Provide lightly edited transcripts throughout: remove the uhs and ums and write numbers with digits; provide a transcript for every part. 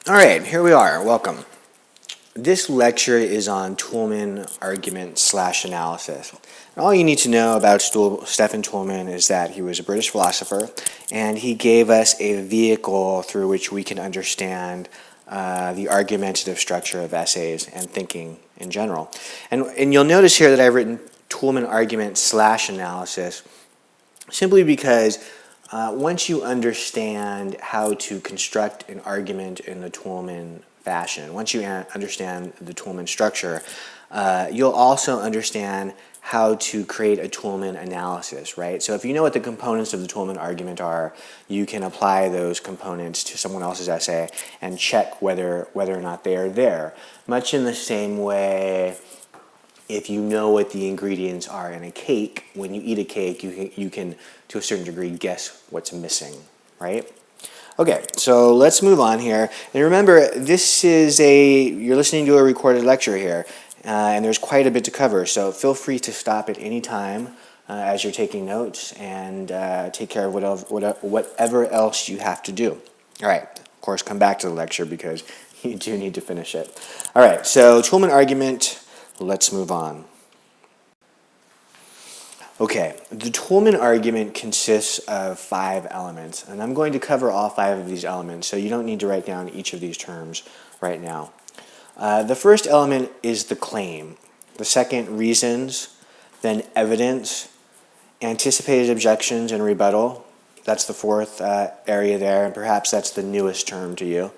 All right, here we are. Welcome. This lecture is on Toulmin argument/analysis. And all you need to know about Stephen Toulmin is that he was a British philosopher, and he gave us a vehicle through which we can understand the argumentative structure of essays and thinking in general. And you'll notice here that I've written Toulmin argument/analysis simply because once you understand how to construct an argument in the Toulmin fashion, once you understand the Toulmin structure, you'll also understand how to create a Toulmin analysis, right? So if you know what the components of the Toulmin argument are, you can apply those components to someone else's essay and check whether or not they are there. Much in the same way, if you know what the ingredients are in a cake, when you eat a cake, you can, to a certain degree, guess what's missing, right? Okay, so let's move on here. And remember, you're listening to a recorded lecture here, and there's quite a bit to cover, so feel free to stop at any time as you're taking notes and take care of whatever else you have to do. All right, of course, come back to the lecture because you do need to finish it. All right, so Toulmin argument. Let's move on. Okay, the Toulmin argument consists of 5 elements, and I'm going to cover all 5 of these elements, so you don't need to write down each of these terms right now. The first element is the claim. The second, reasons, then evidence, anticipated objections and rebuttal. That's the fourth area there, and perhaps that's the newest term to you.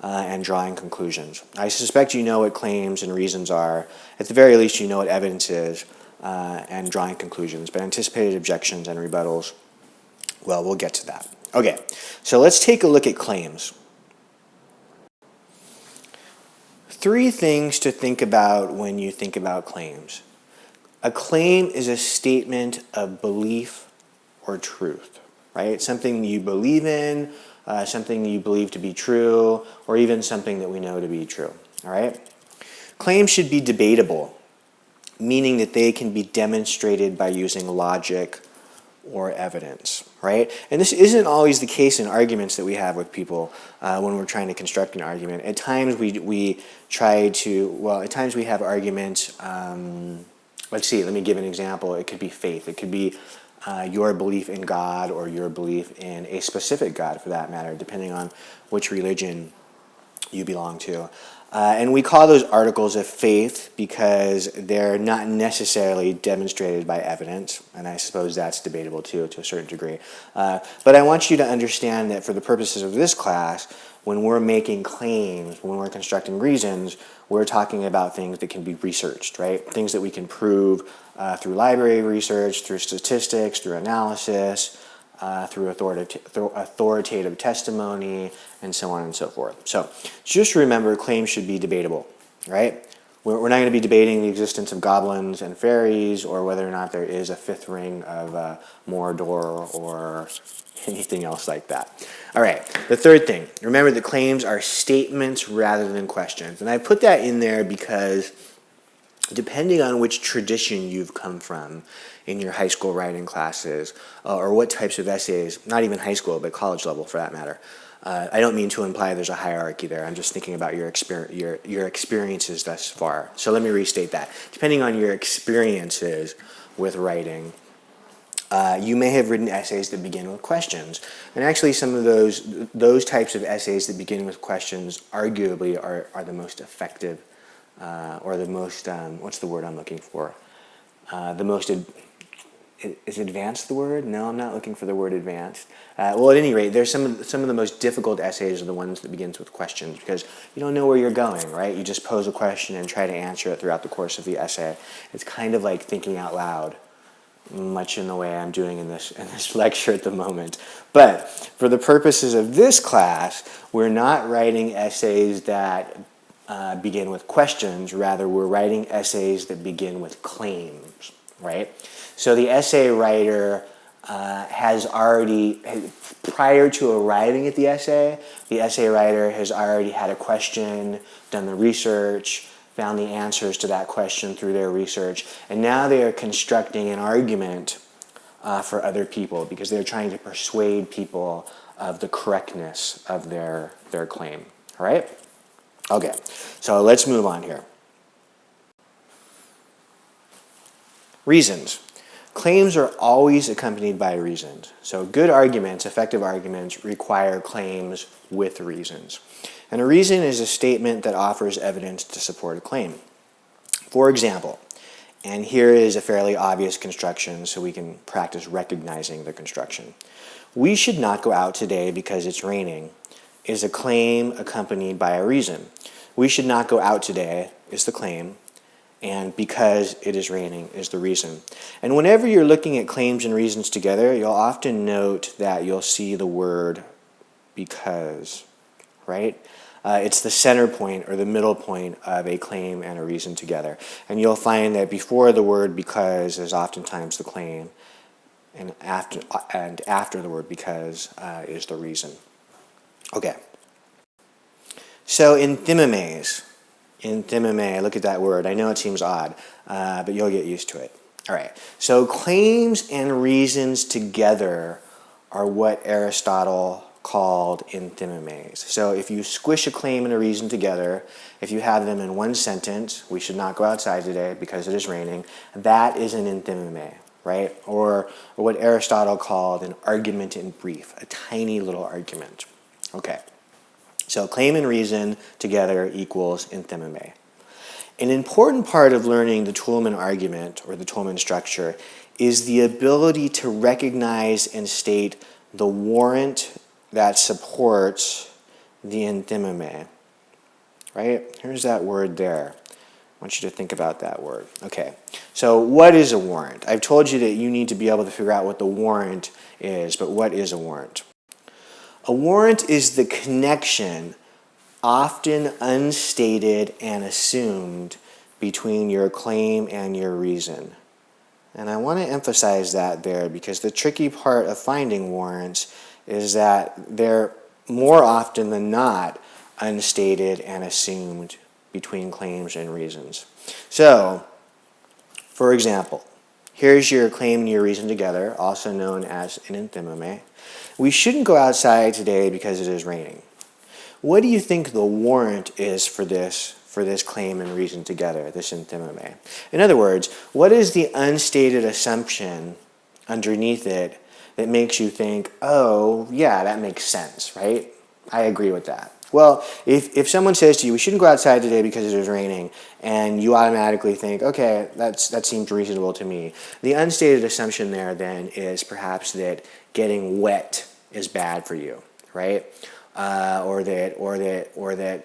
And drawing conclusions. I suspect you know what claims and reasons are. At the very least, you know what evidence is and drawing conclusions. But anticipated objections and rebuttals, well, we'll get to that. Okay, so let's take a look at claims. 3 things to think about when you think about claims. A claim is a statement of belief or truth, right? Something you believe in, something you believe to be true, or even something that we know to be true, all right? Claims should be debatable, meaning that they can be demonstrated by using logic or evidence, right? And this isn't always the case in arguments that we have with people when we're trying to construct an argument. At times we have arguments, let's see, let me give an example. It could be faith. It could be your belief in God or your belief in a specific God, for that matter, depending on which religion you belong to. And we call those articles of faith because they're not necessarily demonstrated by evidence, and I suppose that's debatable too, to a certain degree. But I want you to understand that for the purposes of this class, when we're making claims, when we're constructing reasons, we're talking about things that can be researched, right? Things that we can prove through library research, through statistics, through analysis, through authoritative testimony, and so on and so forth. So just remember, claims should be debatable, right? We're not going to be debating the existence of goblins and fairies or whether or not there is a 5th ring of Mordor or anything else like that. All right, the third thing, remember that claims are statements rather than questions. And I put that in there because depending on which tradition you've come from in your high school writing classes or what types of essays, not even high school, but college level for that matter, I don't mean to imply there's a hierarchy there. I'm just thinking about your experiences thus far. So let me restate that. Depending on your experiences with writing, you may have written essays that begin with questions. And actually some of those types of essays that begin with questions arguably are the most effective or the most, what's the word I'm looking for? The most, is advanced the word? No, I'm not looking for the word advanced. Well, at any rate, there's some of the most difficult essays are the ones that begins with questions because you don't know where you're going, right? You just pose a question and try to answer it throughout the course of the essay. It's kind of like thinking out loud, much in the way I'm doing in this lecture at the moment. But for the purposes of this class, we're not writing essays that begin with questions. Rather, we're writing essays that begin with claims, right? So the essay writer has already, prior to arriving at the essay writer has already had a question, done the research, found the answers to that question through their research, and now they are constructing an argument for other people because they're trying to persuade people of the correctness of their claim. All right? Okay, so let's move on here. Reasons. Claims are always accompanied by reasons. So good arguments, effective arguments, require claims with reasons. And a reason is a statement that offers evidence to support a claim. For example, and here is a fairly obvious construction so we can practice recognizing the construction. We should not go out today because it's raining is a claim accompanied by a reason. We should not go out today is the claim, and because it is raining is the reason. And whenever you're looking at claims and reasons together, you'll often note that you'll see the word because, right? It's the center point or the middle point of a claim and a reason together. And you'll find that before the word because is oftentimes the claim, and after the word because is the reason. Okay. So enthymeme, look at that word. I know it seemes odd, but you'll get used to it. All right. So claims and reasons together are what Aristotle called enthymemes. So if you squish a claim and a reason together, if you have them in one sentence, we should not go outside today because it is raining, that is an enthymeme, right? Or what Aristotle called an argument in brief, a tiny little argument. Okay. So claim and reason together equals enthymeme. An important part of learning the Toulmin argument or the Toulmin structure is the ability to recognize and state the warrant that supports the enthymeme. Right? Here's that word there. I want you to think about that word. Okay. So what is a warrant? I've told you that you need to be able to figure out what the warrant is, but what is a warrant? A warrant is the connection, often unstated and assumed, between your claim and your reason. And I want to emphasize that there because the tricky part of finding warrants is that they're more often than not unstated and assumed between claims and reasons. So, for example, here's your claim and your reason together, also known as an enthymeme. We shouldn't go outside today because it is raining. What do you think the warrant is for this claim and reason together, this enthymeme? In other words, what is the unstated assumption underneath it that makes you think, oh, yeah, that makes sense, right? I agree with that. Well, if someone says to you, we shouldn't go outside today because it is raining, and you automatically think, okay, that seems reasonable to me. The unstated assumption there then is perhaps that getting wet is bad for you, right? Or that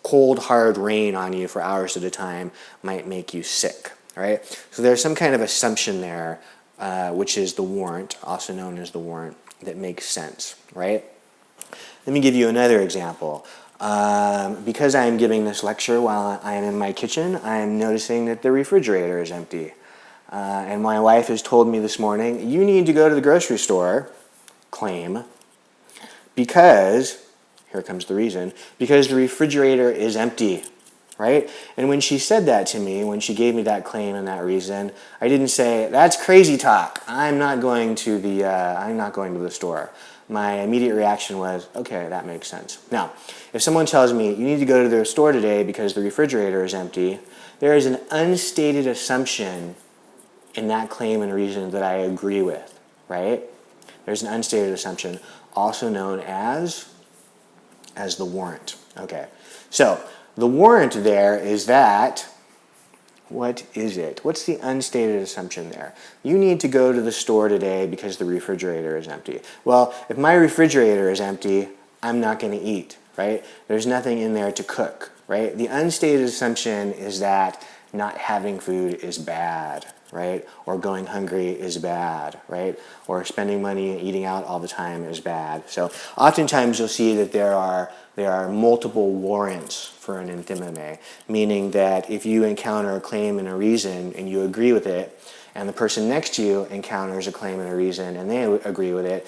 cold, hard rain on you for hours at a time might make you sick, right? So there's some kind of assumption there, which is the warrant, also known as the warrant, that makes sense, right? Let me give you another example. Because I am giving this lecture while I am in my kitchen, I am noticing that the refrigerator is empty. And my wife has told me this morning, you need to go to the grocery store, claim, because, here comes the reason, because the refrigerator is empty, right? And when she said that to me, when she gave me that claim and that reason, I didn't say, that's crazy talk. I'm not going to the store. My immediate reaction was, okay, that makes sense. Now, if someone tells me, you need to go to the store today because the refrigerator is empty, there is an unstated assumption in that claim and reason that I agree with, right? There's an unstated assumption, also known as the warrant. Okay, so the warrant there is that, what is it? What's the unstated assumption there? You need to go to the store today because the refrigerator is empty. Well, if my refrigerator is empty, I'm not going to eat, right? There's nothing in there to cook, right? The unstated assumption is that not having food is bad, right? Or going hungry is bad, right? Or spending money and eating out all the time is bad. So oftentimes you'll see that there are multiple warrants for an enthymeme, meaning that if you encounter a claim and a reason and you agree with it, and the person next to you encounters a claim and a reason and they agree with it,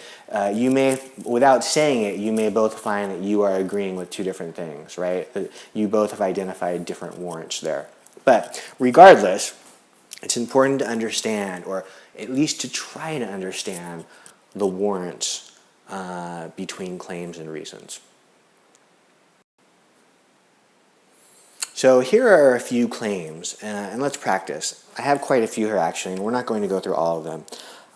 you may, without saying it, you may both find that you are agreeing with two different things, right? That you both have identified different warrants there. But regardless, it's important to understand, or at least to try to understand, the warrants between claims and reasons. So here are a few claims, and let's practice. I have quite a few here actually, and we're not going to go through all of them.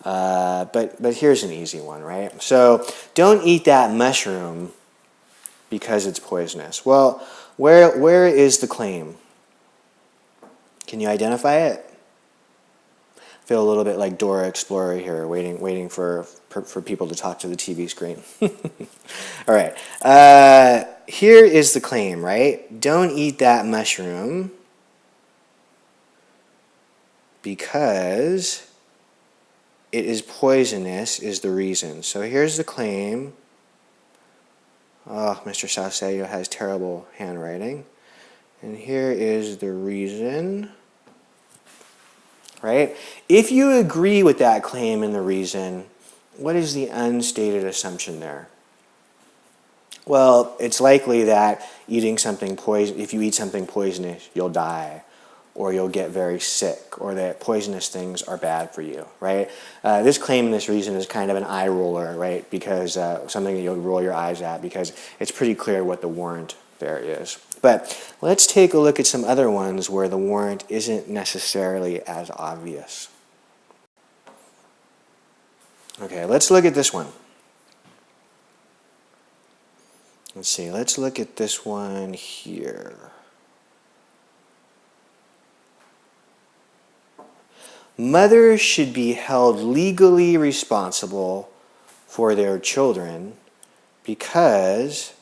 But here's an easy one, right? So don't eat that mushroom because it's poisonous. Well, where is the claim? Can you identify it? Feel a little bit like Dora Explorer here, waiting for people to talk to the TV screen. All right. Here is the claim, right? Don't eat that mushroom because it is poisonous is the reason. So here's the claim. Oh, Mr. Saucedo has terrible handwriting. And here is the reason. Right? If you agree with that claim and the reason, what is the unstated assumption there? Well, it's likely that if you eat something poisonous, you'll die, or you'll get very sick, or that poisonous things are bad for you, right? This claim and this reason is kind of an eye roller, right? Because something that you'll roll your eyes at, because it's pretty clear what the warrant there is. But let's take a look at some other ones where the warrant isn't necessarily as obvious. Okay, let's look at this one. Let's see, let's look at this one here. Mothers should be held legally responsible for their children because,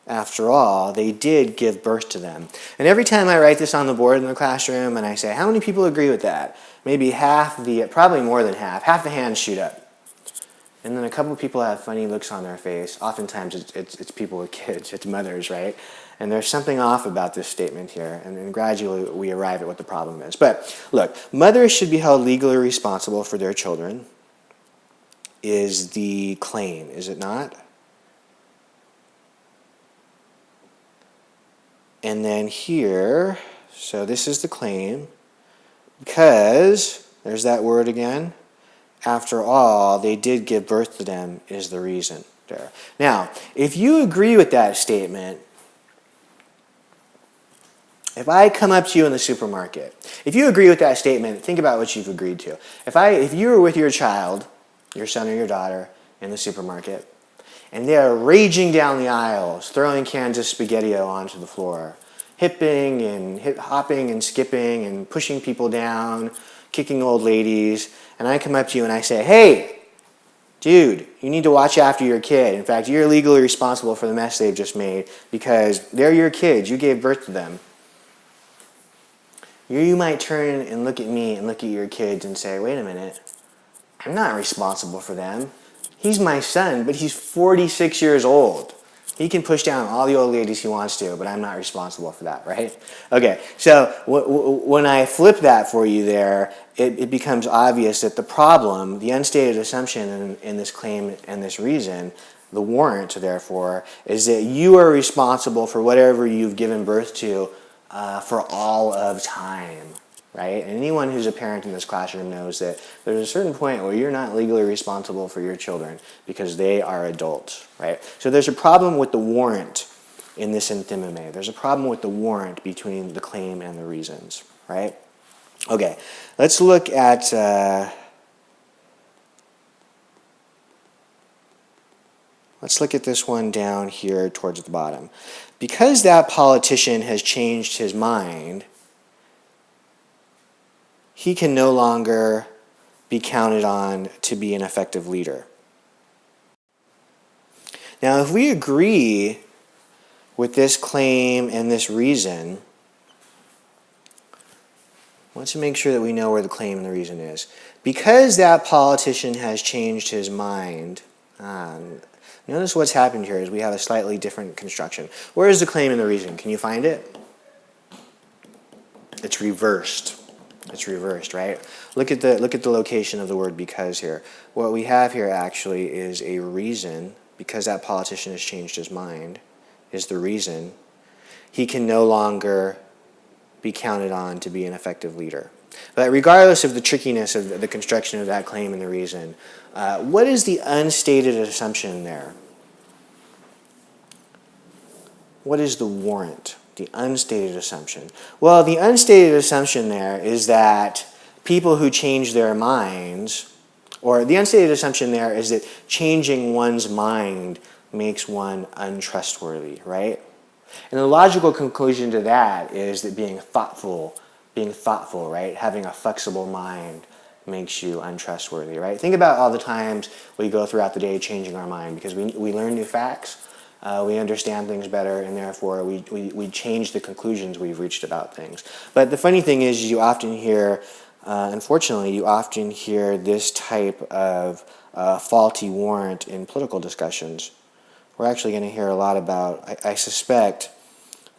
after all, they did give birth to them. And every time I write this on the board in the classroom and I say, how many people agree with that? Maybe probably more than half the hands shoot up. And then a couple of people have funny looks on their face. Oftentimes it's people with kids, it's mothers, right? And there's something off about this statement here, and then gradually we arrive at what the problem is. But look, mothers should be held legally responsible for their children is the claim, is it not? And then here, so this is the claim, because, there's that word again, after all, they did give birth to them is the reason there. Now, if you agree with that statement, if I come up to you in the supermarket, if you agree with that statement, think about what you've agreed to. If you were with your child, your son or your daughter, in the supermarket, and they are raging down the aisles, throwing cans of SpaghettiO onto the floor, hopping and skipping and pushing people down, kicking old ladies, and I come up to you and I say, hey, dude, you need to watch after your kid. In fact, you're legally responsible for the mess they've just made because they're your kids. You gave birth to them. You might turn and look at me and look at your kids and say, wait a minute, I'm not responsible for them. He's my son, but he's 46 years old. He can push down all the old ladies he wants to, but I'm not responsible for that, right? Okay, so when I flip that for you there, it becomes obvious that the problem, the unstated assumption in this claim and this reason, the warrant, therefore, is that you are responsible for whatever you've given birth to for all of time, right? And anyone who's a parent in this classroom knows that there's a certain point where you're not legally responsible for your children because they are adults, right? So there's a problem with the warrant in this enthymeme. There's a problem with the warrant between the claim and the reasons, right? Okay, let's look at this one down here towards the bottom. Because that politician has changed his mind, he can no longer be counted on to be an effective leader. Now, if we agree with this claim and this reason, I want to make sure that we know where the claim and the reason is. Because that politician has changed his mind, notice what's happened here is we have a slightly different construction. Where is the claim and the reason? Can you find it? It's reversed. It's reversed, right? Look at the location of the word because here. What we have here actually is a reason, because that politician has changed his mind, is the reason he can no longer be counted on to be an effective leader. But regardless of the trickiness of the construction of that claim and the reason, what is the unstated assumption there? What is the warrant? The unstated assumption. Well, the unstated assumption there is that people who change their minds, or the unstated assumption there is that changing one's mind makes one untrustworthy, right? And the logical conclusion to that is that being thoughtful, right? Having a flexible mind makes you untrustworthy, right? Think about all the times we go throughout the day changing our mind because we learn new facts, we understand things better, and therefore we change the conclusions we've reached about things. But the funny thing is you often hear, unfortunately, you often hear this type of faulty warrant in political discussions. We're actually going to hear a lot about, I suspect,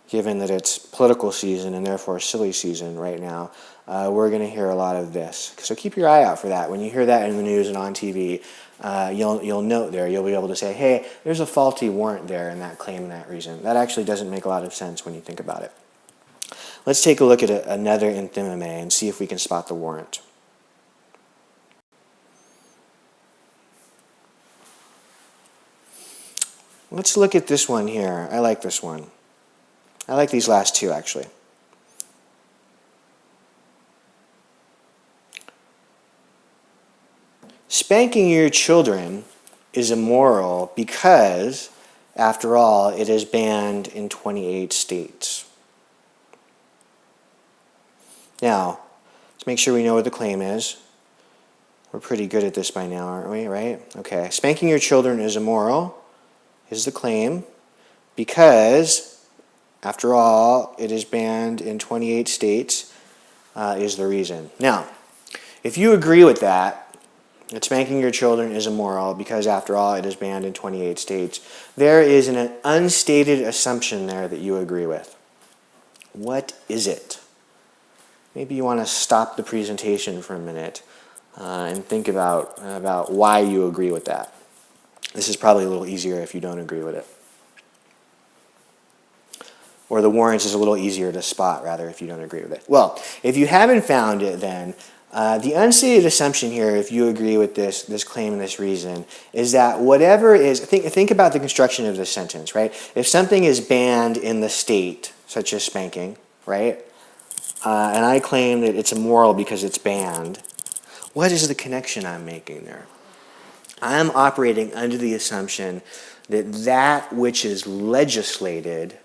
given that it's political season and therefore silly season right now, we're going to hear a lot of this. So keep your eye out for that. When you hear that in the news and on TV, you'll note there, you'll be able to say, hey, there's a faulty warrant there in that claim and that reason. That actually doesn't make a lot of sense when you think about it. Let's take a look at another enthymeme and see if we can spot the warrant. Let's look at this one here. I like this one. I like these last two, actually. Spanking your children is immoral because, after all, it is banned in 28 states. Now, let's make sure we know what the claim is. We're pretty good at this by now, aren't we, right? Okay, spanking your children is immoral is the claim because, after all, it is banned in 28 states is the reason. Now, if you agree with that spanking your children is immoral because, after all, it is banned in 28 states, there is an unstated assumption there that you agree with. What is it? Maybe you want to stop the presentation for a minute and think about why you agree with that. This is probably a little easier if you don't agree with it. Or the warrants is a little easier to spot, rather, if you don't agree with it. Well, if you haven't found it, then the unstated assumption here, if you agree with this claim and this reason, is that whatever is, think about the construction of this sentence, right? If something is banned in the state, such as spanking, right? And I claim that it's immoral because it's banned, what is the connection I'm making there? I'm operating under the assumption that that which is legislated,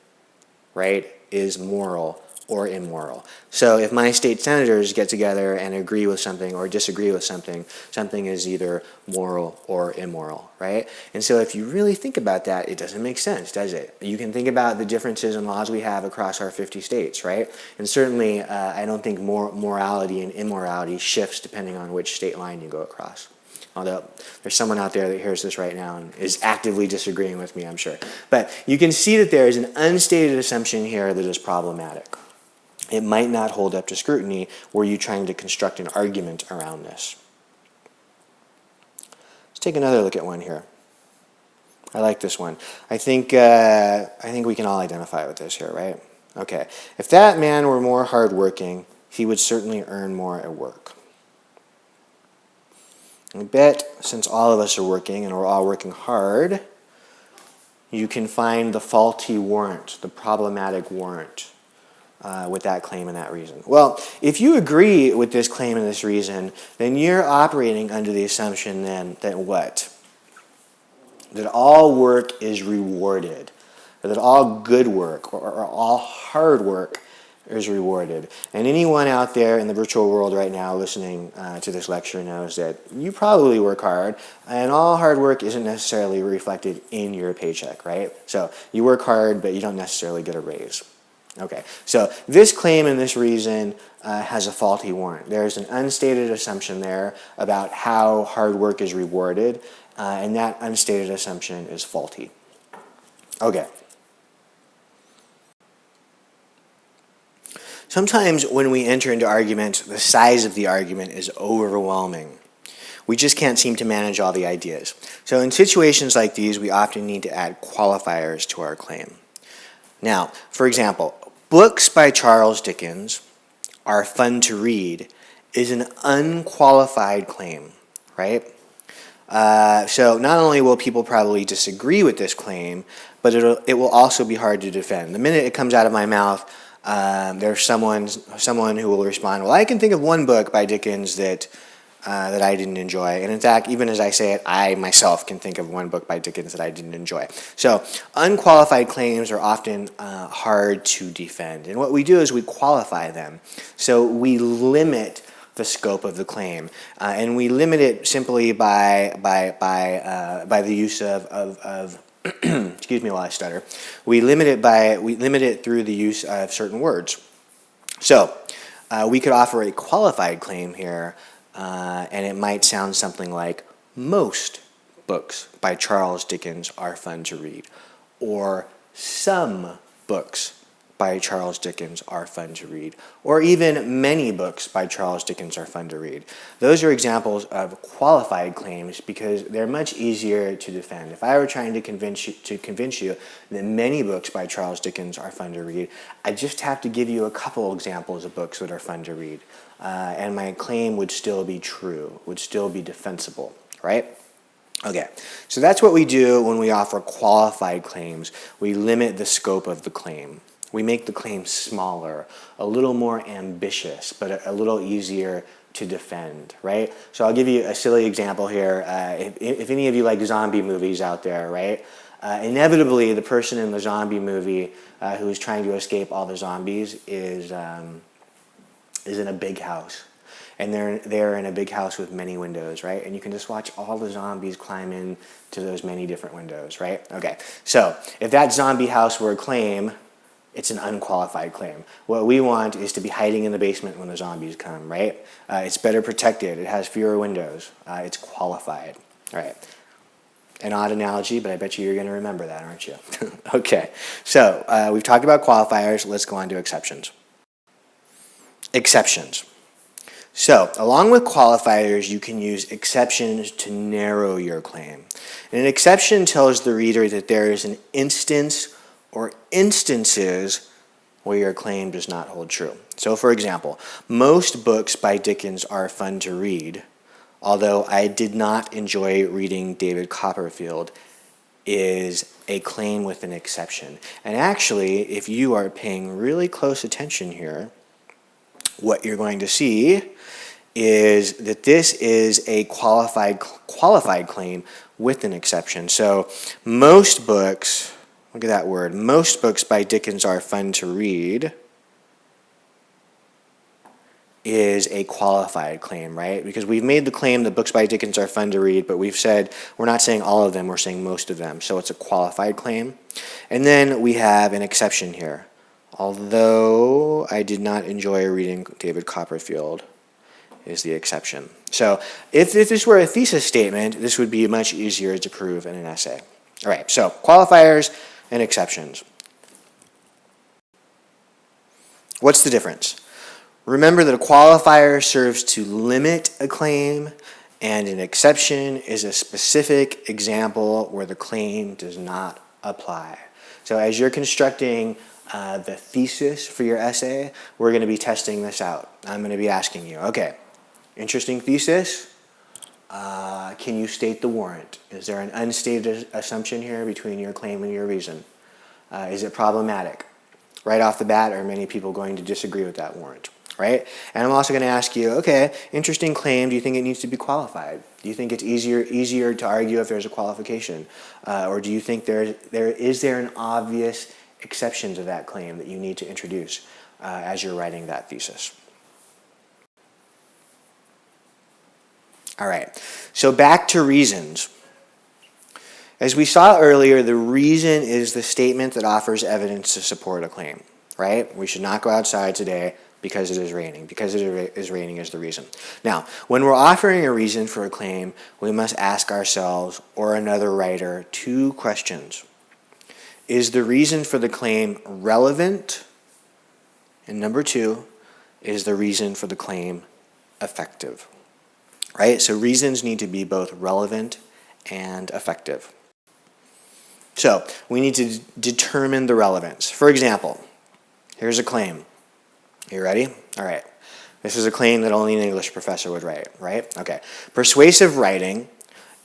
right, is moral or immoral. So if my state senators get together and agree with something or disagree with something, something is either moral or immoral, right? And so if you really think about that, it doesn't make sense, does it? You can think about the differences in laws we have across our 50 states, right? And certainly I don't think morality and immorality shifts depending on which state line you go across. Although there's someone out there that hears this right now and is actively disagreeing with me, I'm sure. But you can see that there is an unstated assumption here that is problematic. It might not hold up to scrutiny were you trying to construct an argument around this. Let's take another look at one here. I like this one. I think we can all identify with this here, right? Okay. If that man were more hardworking, he would certainly earn more at work. I bet since all of us are working and we're all working hard, you can find the faulty warrant, the problematic warrant with that claim and that reason. Well, if you agree with this claim and this reason, then you're operating under the assumption then that what? That all work is rewarded, or that all good work or all hard work is rewarded. And anyone out there in the virtual world right now listening to this lecture knows that you probably work hard, and all hard work isn't necessarily reflected in your paycheck, right? So you work hard, but you don't necessarily get a raise. Okay, so this claim and this reason has a faulty warrant. There's an unstated assumption there about how hard work is rewarded, and that unstated assumption is faulty. Okay. Sometimes when we enter into arguments, the size of the argument is overwhelming. We just can't seem to manage all the ideas. So in situations like these, we often need to add qualifiers to our claim. Now, for example, books by Charles Dickens are fun to read is an unqualified claim, right? So not only will people probably disagree with this claim, but it will also be hard to defend. The minute it comes out of my mouth, there's someone who will respond, well, I can think of one book by Dickens that I didn't enjoy. And in fact, even as I say it, I myself can think of one book by Dickens that I didn't enjoy. So unqualified claims are often hard to defend. And what we do is we qualify them. So we limit the scope of the claim. And we limit it simply by the use of excuse me while I stutter. We limit it through the use of certain words. So we could offer a qualified claim here, and it might sound something like, most books by Charles Dickens are fun to read, or some books by Charles Dickens are fun to read, or even many books by Charles Dickens are fun to read. Those are examples of qualified claims because they're much easier to defend. If I were trying to convince you that many books by Charles Dickens are fun to read, I just have to give you a couple examples of books that are fun to read, and my claim would still be true, would still be defensible, right? Okay, so that's what we do when we offer qualified claims. We limit the scope of the claim. We make the claim smaller, a little more ambitious, but a little easier to defend, right? So I'll give you a silly example here. If any of you like zombie movies out there, right? Inevitably, the person in the zombie movie who is trying to escape all the zombies is in a big house. And they're in a big house with many windows, right? And you can just watch all the zombies climb in to those many different windows, right? Okay, so if that zombie house were a claim, it's an unqualified claim. What we want is to be hiding in the basement when the zombies come, right? It's better protected. It has fewer windows. It's qualified, right? An odd analogy, but I bet you're going to remember that, aren't you? Okay, so we've talked about qualifiers. Let's go on to exceptions. Exceptions. So, along with qualifiers, you can use exceptions to narrow your claim. And an exception tells the reader that there is an instance or instances where your claim does not hold true. So, for example, most books by Dickens are fun to read, although I did not enjoy reading David Copperfield, is a claim with an exception. And actually, if you are paying really close attention here, what you're going to see is that this is a qualified claim with an exception. So most books, look at that word, most books by Dickens are fun to read is a qualified claim, right? Because we've made the claim that books by Dickens are fun to read, but we've said we're not saying all of them, we're saying most of them. So it's a qualified claim. And then we have an exception here. Although I did not enjoy reading David Copperfield is the exception. So if this were a thesis statement, this would be much easier to prove in an essay. All right, so qualifiers and exceptions. What's the difference? Remember that a qualifier serves to limit a claim, and an exception is a specific example where the claim does not apply. So as you're constructing the thesis for your essay, we're going to be testing this out. I'm going to be asking you, okay, interesting thesis. Can you state the warrant? Is there an unstated assumption here between your claim and your reason? Is it problematic? Right off the bat, are many people going to disagree with that warrant? Right? And I'm also going to ask you, okay, interesting claim, do you think it needs to be qualified? Do you think it's easier to argue if there's a qualification? Or do you think is there an obvious exception to that claim that you need to introduce as you're writing that thesis? All right, so back to reasons. As we saw earlier, the reason is the statement that offers evidence to support a claim, right? We should not go outside today because it is raining. Because it is raining is the reason. Now, when we're offering a reason for a claim, we must ask ourselves or another writer two questions. Is the reason for the claim relevant? And number two, is the reason for the claim effective? Right? So reasons need to be both relevant and effective. So we need to determine the relevance. For example, here's a claim. You ready? All right. This is a claim that only an English professor would write, right? Okay. Persuasive writing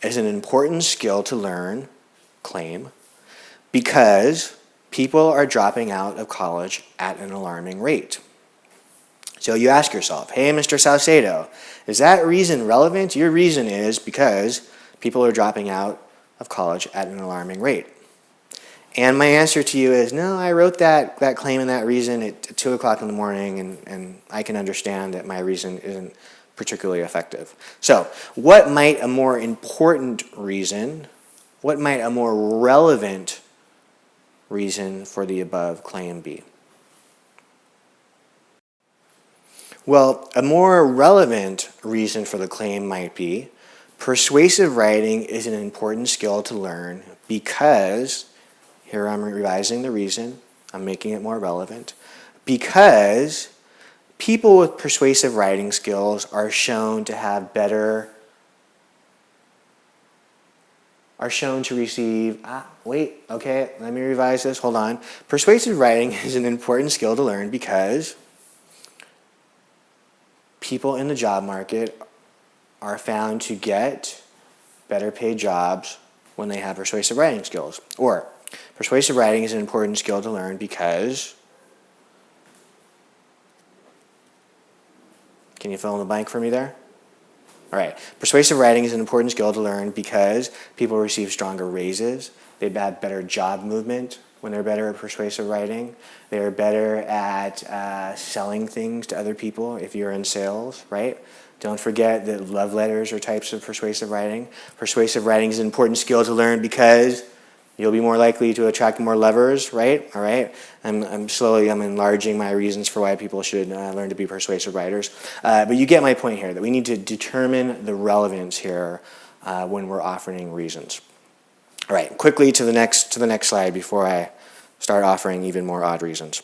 is an important skill to learn, claim, Because people are dropping out of college at an alarming rate. So you ask yourself, hey, Mr. Salcedo, is that reason relevant? Your reason is because people are dropping out of college at an alarming rate. And my answer to you is, no, I wrote that claim and that reason at 2 o'clock in the morning, and I can understand that my reason isn't particularly effective. So what might a more important reason, what might a more relevant reason for the above claim be? Well, a more relevant reason for the claim might be persuasive writing is an important skill to learn because, here I'm revising the reason, I'm making it more relevant, because people with persuasive writing skills are shown to have better, are shown to receive, okay, let me revise this, hold on. Persuasive writing is an important skill to learn because people in the job market are found to get better paid jobs when they have persuasive writing skills. Or, persuasive writing is an important skill to learn because, can you fill in the blank for me there? All right, persuasive writing is an important skill to learn because people receive stronger raises, they have better job movement when they're better at persuasive writing. They're better at selling things to other people if you're in sales, right? Don't forget that love letters are types of persuasive writing. Persuasive writing is an important skill to learn because you'll be more likely to attract more lovers, right? All right. I'm enlarging my reasons for why people should learn to be persuasive writers. But you get my point here, that we need to determine the relevance here when we're offering reasons. All right, quickly to the next slide before I start offering even more odd reasons.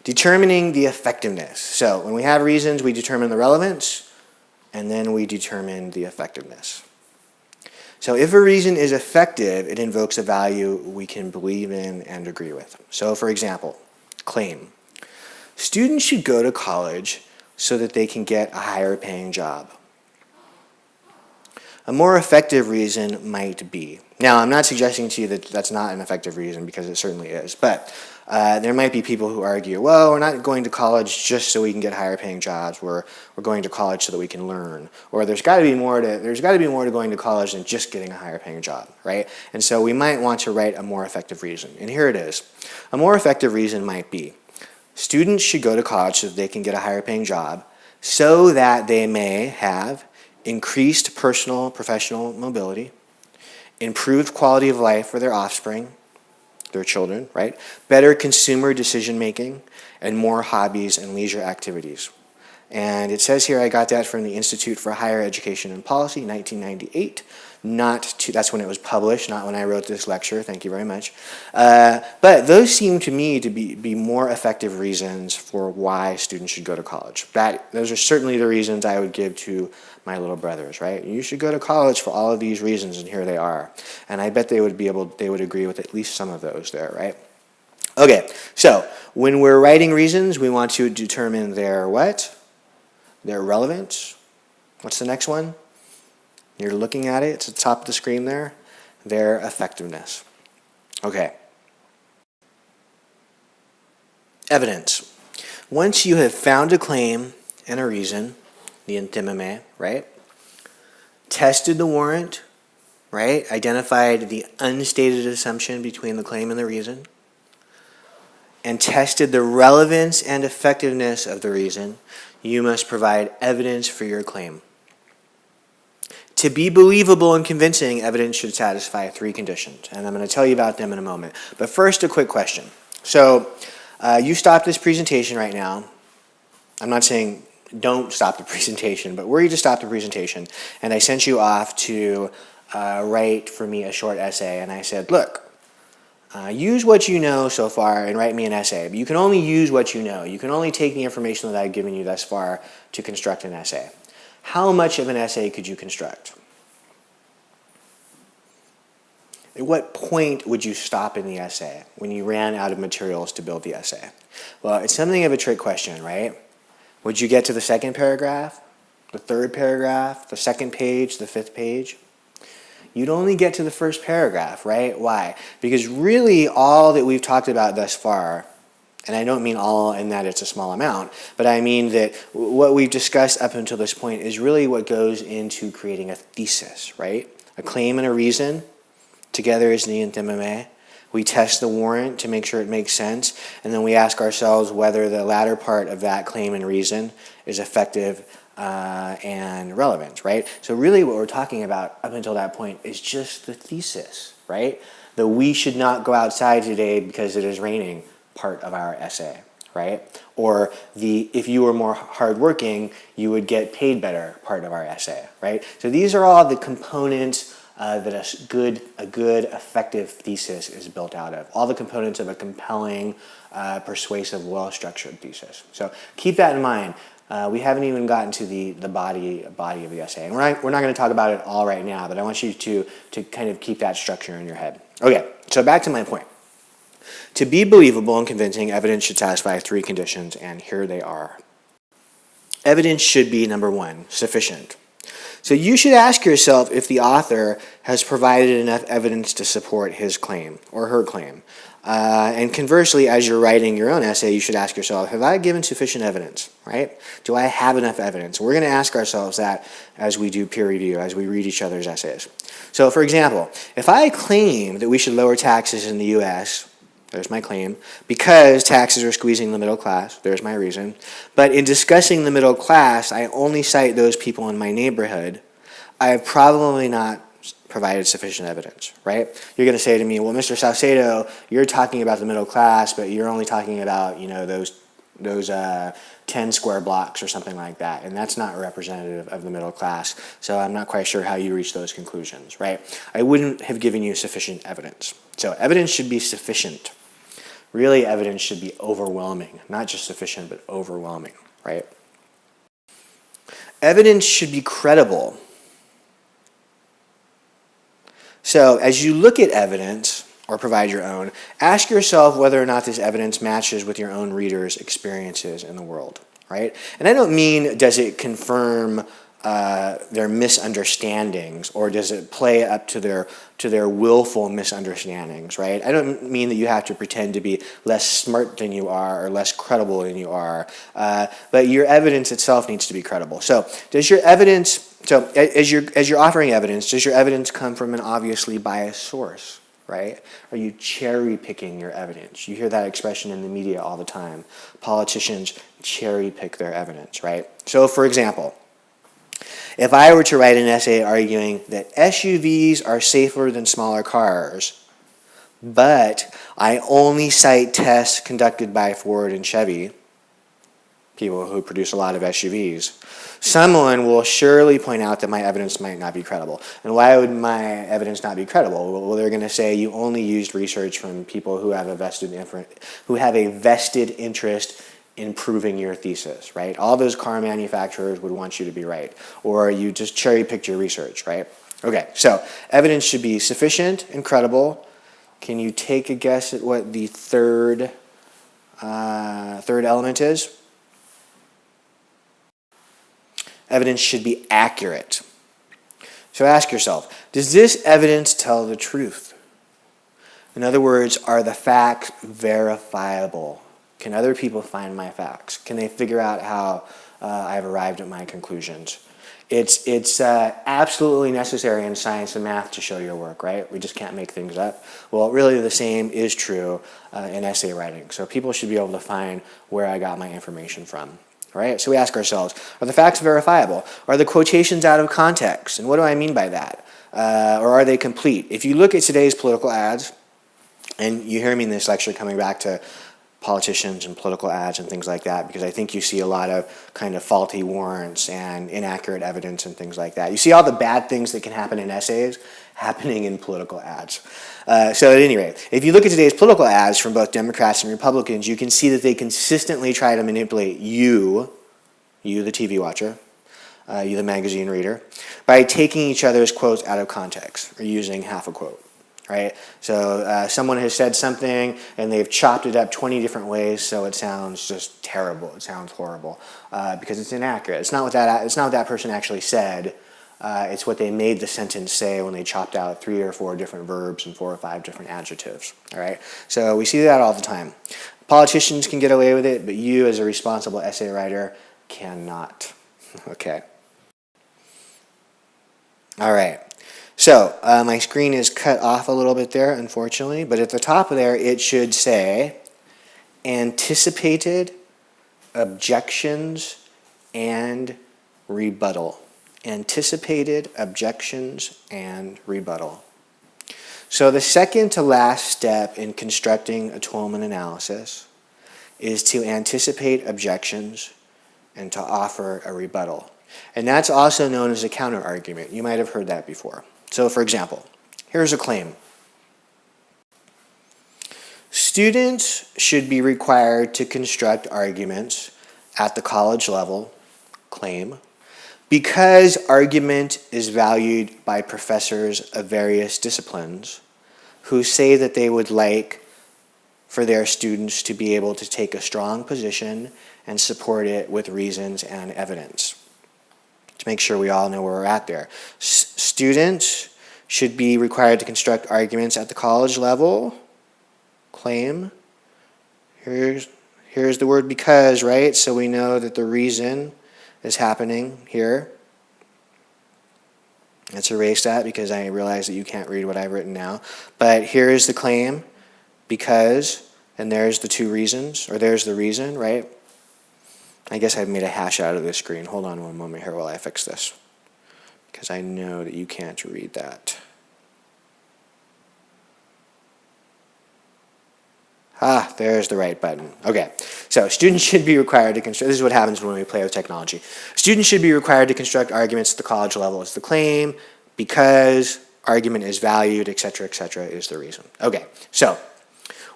Determining the effectiveness. So when we have reasons, we determine the relevance, and then we determine the effectiveness. So if a reason is effective, it invokes a value we can believe in and agree with. So for example, claim. Students should go to college so that they can get a higher paying job. A more effective reason might be, now I'm not suggesting to you that that's not an effective reason because it certainly is, but there might be people who argue, well, we're not going to college just so we can get higher paying jobs, we're going to college so that we can learn, or there's got to be more to going to college than just getting a higher paying job, right? And so we might want to write a more effective reason, and here it is. A more effective reason might be, students should go to college so that they can get a higher paying job so that they may have increased personal, professional mobility, improved quality of life for their offspring, their children, right? Better consumer decision making, and more hobbies and leisure activities. And it says here, I got that from the Institute for Higher Education and Policy, 1998. That's when it was published, not when I wrote this lecture, thank you very much. But those seem to me to be more effective reasons for why students should go to college. Those are certainly the reasons I would give to my little brothers, right? You should go to college for all of these reasons, and here they are. And I bet they would agree with at least some of those there, right? Okay, so when we're writing reasons, we want to determine their what? Their relevance. What's the next one? You're looking at it, it's at the top of the screen there. Their effectiveness. Okay. Evidence. Once you have found a claim and a reason, the intimame, right? Tested the warrant, right? Identified the unstated assumption between the claim and the reason, and tested the relevance and effectiveness of the reason, you must provide evidence for your claim. To be believable and convincing, evidence should satisfy 3 conditions, and I'm going to tell you about them in a moment. But first, a quick question. So, you stop this presentation right now. I'm not saying don't stop the presentation, but were you to stop the presentation, and I sent you off to write for me a short essay, and I said, look, use what you know so far and write me an essay. But you can only use what you know. You can only take the information that I've given you thus far to construct an essay. How much of an essay could you construct? At what point would you stop in the essay when you ran out of materials to build the essay? Well, it's something of a trick question, right? Would you get to the second paragraph, the third paragraph, the second page, the fifth page? you'd only get to the first paragraph, right? Why? Because really all that we've talked about thus far, and I don't mean all in that it's a small amount, but I mean that what we've discussed up until this point is really what goes into creating a thesis, right? A claim and a reason together is the intime. We test the warrant to make sure it makes sense, and then we ask ourselves whether the latter part of that claim and reason is effective and relevant, right? So really what we're talking about up until that point is just the thesis, right? The "we should not go outside today because it is raining" part of our essay, right? Or the "if you were more hardworking, you would get paid better" part of our essay, right? So these are all the components that a good, effective thesis is built out of. All the components of a compelling, persuasive, well-structured thesis. So keep that in mind. We haven't even gotten to the body of the essay. And we're not going to talk about it all right now, but I want you to kind of keep that structure in your head. Okay, so back to my point. To be believable and convincing, evidence should satisfy 3 conditions, and here they are. Evidence should be, number 1, sufficient. So you should ask yourself if the author has provided enough evidence to support his claim or her claim. And conversely, as you're writing your own essay, you should ask yourself, have I given sufficient evidence, right? Do I have enough evidence? We're going to ask ourselves that as we do peer review, as we read each other's essays. So for example, if I claim that we should lower taxes in the U.S., there's my claim, because taxes are squeezing the middle class, there's my reason. But in discussing the middle class, I only cite those people in my neighborhood. I have probably not provided sufficient evidence, right? You're going to say to me, well, Mr. Salcedo, you're talking about the middle class, but you're only talking about, those 10 square blocks or something like that, and that's not representative of the middle class, so I'm not quite sure how you reach those conclusions, right? I wouldn't have given you sufficient evidence. So evidence should be sufficient. Really, evidence should be overwhelming, not just sufficient, but overwhelming, right? Evidence should be credible. So as you look at evidence, or provide your own, ask yourself whether or not this evidence matches with your own readers' experiences in the world, right? And I don't mean does it confirm their misunderstandings, or does it play up to their willful misunderstandings, right? I don't mean that you have to pretend to be less smart than you are or less credible than you are, but your evidence itself needs to be credible. So does your evidence, as you're offering evidence, does your evidence come from an obviously biased source? Right? Are you cherry picking your evidence? You hear that expression in the media all the time. Politicians cherry pick their evidence, right? So for example, if I were to write an essay arguing that SUVs are safer than smaller cars, but I only cite tests conducted by Ford and Chevy, people who produce a lot of SUVs, someone will surely point out that my evidence might not be credible. And why would my evidence not be credible? Well, they're going to say you only used research from people who have a vested interest in proving your thesis, right? All those car manufacturers would want you to be right, or you just cherry-picked your research, right? Okay, so evidence should be sufficient and credible. Can you take a guess at what the third element is? Evidence should be accurate. So ask yourself, does this evidence tell the truth? In other words, are the facts verifiable? Can other people find my facts? Can they figure out how I've arrived at my conclusions? It's absolutely necessary in science and math to show your work, right? We just can't make things up. Well, really the same is true in essay writing. So people should be able to find where I got my information from. All right, so we ask ourselves, are the facts verifiable? Are the quotations out of context? And what do I mean by that? Or are they complete? If you look at today's political ads, and you hear me in this lecture coming back to politicians and political ads and things like that, because I think you see a lot of kind of faulty warrants and inaccurate evidence and things like that. You see all the bad things that can happen in essays happening in political ads. So at any rate, if you look at today's political ads from both Democrats and Republicans, you can see that they consistently try to manipulate you the TV watcher, you the magazine reader, by taking each other's quotes out of context or using half a quote. Right? So someone has said something and they've chopped it up 20 different ways, so it sounds just terrible. It sounds horrible because it's inaccurate. It's not what that person actually said. It's what they made the sentence say when they chopped out 3 or 4 different verbs and 4 or 5 different adjectives. All right, so we see that all the time. Politicians can get away with it, but you as a responsible essay writer cannot. Okay. All right. So my screen is cut off a little bit there, unfortunately, but at the top of there it should say anticipated objections and rebuttal. Anticipated objections and rebuttal. So the second to last step in constructing a Toulmin analysis is to anticipate objections and to offer a rebuttal. And that's also known as a counterargument. You might have heard that before. So for example, here's a claim. Students should be required to construct arguments at the college level, claim, because argument is valued by professors of various disciplines who say that they would like for their students to be able to take a strong position and support it with reasons and evidence. To make sure we all know where we're at there. Students should be required to construct arguments at the college level, claim. Here's the word because, right? So we know that the reason is happening here. Let's erase that because I realize that you can't read what I've written now. But here is the claim, because, and there's the 2 reasons, or there's the reason, right? I guess I've made a hash out of this screen. Hold on one moment here while I fix this, because I know that you can't read that. Ah, there's the right button. Okay, so students should be required to construct, this is what happens when we play with technology. Students should be required to construct arguments at the college level is the claim, because argument is valued, etc., is the reason. Okay, so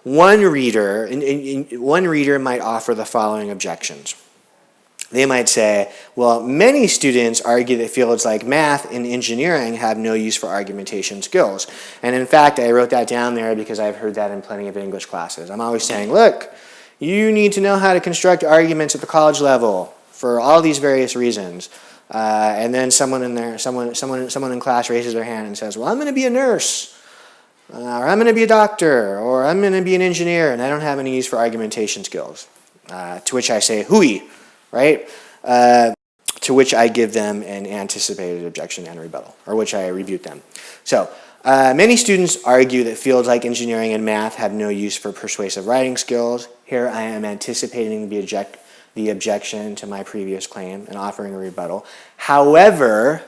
one reader might offer the following objections. They might say, well, many students argue that fields like math and engineering have no use for argumentation skills. And in fact, I wrote that down there because I've heard that in plenty of English classes. I'm always saying, look, you need to know how to construct arguments at the college level for all these various reasons. And then someone in class raises their hand and says, well, I'm going to be a nurse, or I'm going to be a doctor, or I'm going to be an engineer, and I don't have any use for argumentation skills. To which I say, hooey. Right? To which I give them an anticipated objection and rebuttal, or which I rebute them. So, many students argue that fields like engineering and math have no use for persuasive writing skills. Here I am anticipating the objection to my previous claim and offering a rebuttal. However,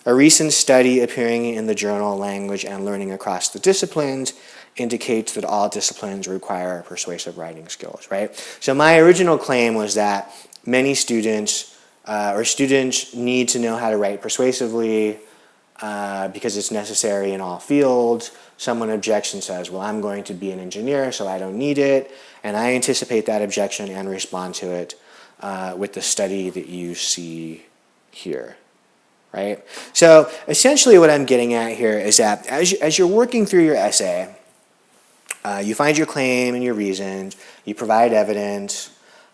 a recent study appearing in the journal Language and Learning Across the Disciplines indicates that all disciplines require persuasive writing skills, right? So my original claim was that many students need to know how to write persuasively because it's necessary in all fields. Someone objects and says, well, I'm going to be an engineer, so I don't need it. And I anticipate that objection and respond to it with the study that you see here, right? So essentially what I'm getting at here is that as you're working through your essay, you find your claim and your reasons, you provide evidence,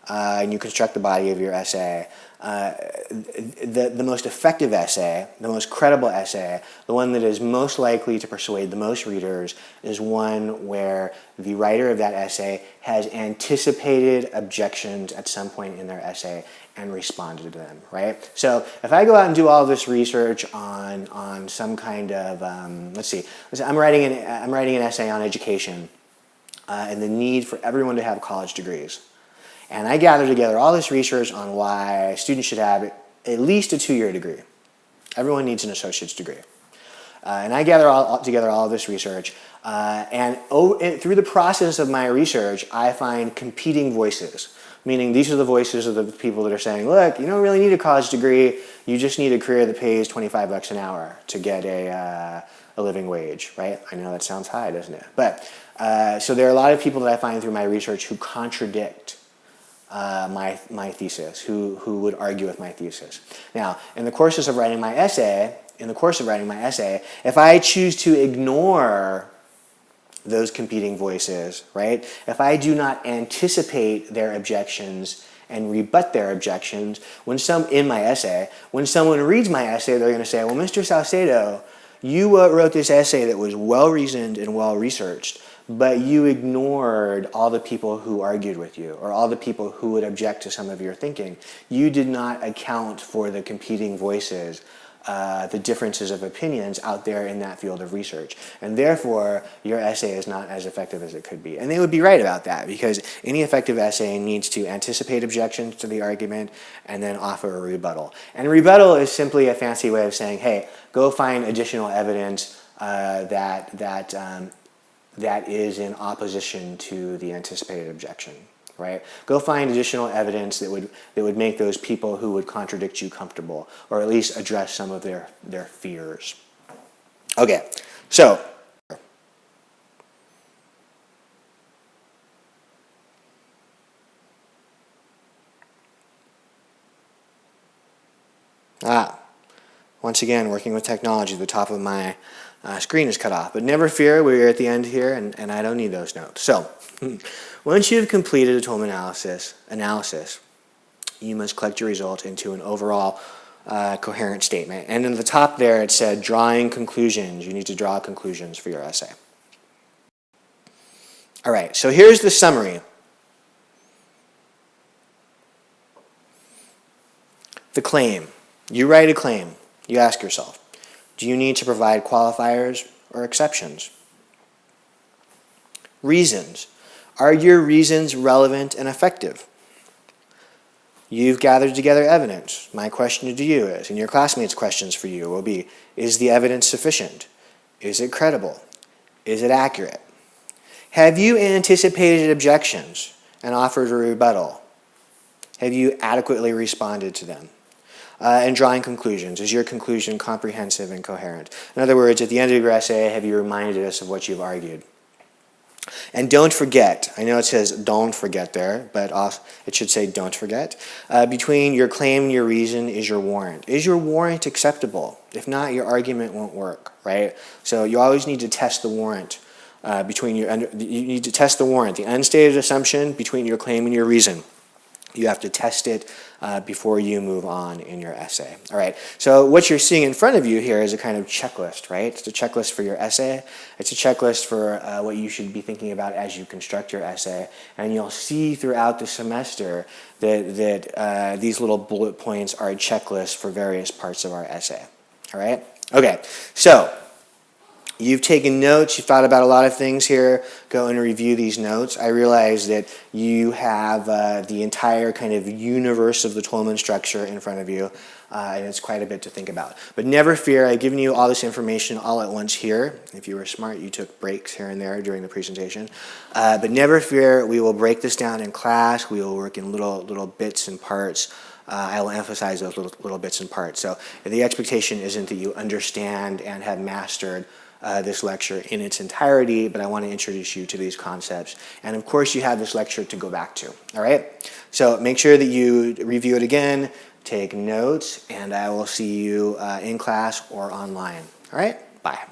and you construct the body of your essay. The most effective essay, the most credible essay, the one that is most likely to persuade the most readers is one where the writer of that essay has anticipated objections at some point in their essay and responded to them, right? So if I go out and do all this research on some kind of, I'm writing an essay on education and the need for everyone to have college degrees. And I gather together all this research on why students should have at least a 2-year degree. Everyone needs an associate's degree. And I gather together all of this research. And through the process of my research, I find competing voices. Meaning these are the voices of the people that are saying, look, you don't really need a college degree. You just need a career that pays $25 an hour to get a living wage, right? I know that sounds high, doesn't it? But so there are a lot of people that I find through my research who contradict my thesis, who would argue with my thesis. Now, in the course of writing my essay, if I choose to ignore those competing voices, right? If I do not anticipate their objections and rebut their objections. In my essay, when someone reads my essay, they're going to say, well, Mr. Salcedo, you wrote this essay that was well-reasoned and well-researched, but you ignored all the people who argued with you or all the people who would object to some of your thinking. You did not account for the competing voices, the differences of opinions out there in that field of research. And therefore, your essay is not as effective as it could be. And they would be right about that, because any effective essay needs to anticipate objections to the argument and then offer a rebuttal. And rebuttal is simply a fancy way of saying, hey, go find additional evidence that is in opposition to the anticipated objection, right? Go find additional evidence that would make those people who would contradict you comfortable, or at least address some of their fears. Okay, so once again, working with technology, the top of my screen is cut off. But never fear, we're at the end here, and I don't need those notes. So, once you've completed a Toulmin analysis, you must collect your results into an overall coherent statement. And in the top there, it said drawing conclusions. You need to draw conclusions for your essay. All right, so here's the summary. The claim. You write a claim. You ask yourself, do you need to provide qualifiers or exceptions? Reasons. Are your reasons relevant and effective? You've gathered together evidence. My question to you is, and your classmates' questions for you will be, is the evidence sufficient? Is it credible? Is it accurate? Have you anticipated objections and offered a rebuttal? Have you adequately responded to them? And drawing conclusions. Is your conclusion comprehensive and coherent? In other words, at the end of your essay, have you reminded us of what you've argued? And don't forget, I know it says don't forget there, but it should say don't forget. Between your claim and your reason is your warrant. Is your warrant acceptable? If not, your argument won't work, right? So you always need to test the warrant. You need to test the warrant, the unstated assumption between your claim and your reason. You have to test it before you move on in your essay. All right, so what you're seeing in front of you here is a kind of checklist, right? It's a checklist for your essay. It's a checklist for what you should be thinking about as you construct your essay. And you'll see throughout the semester that these little bullet points are a checklist for various parts of our essay. All right? Okay, so you've taken notes, you've thought about a lot of things here. Go and review these notes. I realize that you have the entire kind of universe of the Toulmin structure in front of you, and it's quite a bit to think about. But never fear, I've given you all this information all at once here. If you were smart, you took breaks here and there during the presentation. But never fear, we will break this down in class. We will work in little bits and parts. I will emphasize those little bits and parts. So the expectation isn't that you understand and have mastered this lecture in its entirety, but I want to introduce you to these concepts. And of course, you have this lecture to go back to, all right? So make sure that you review it again, take notes, and I will see you in class or online. All right? Bye.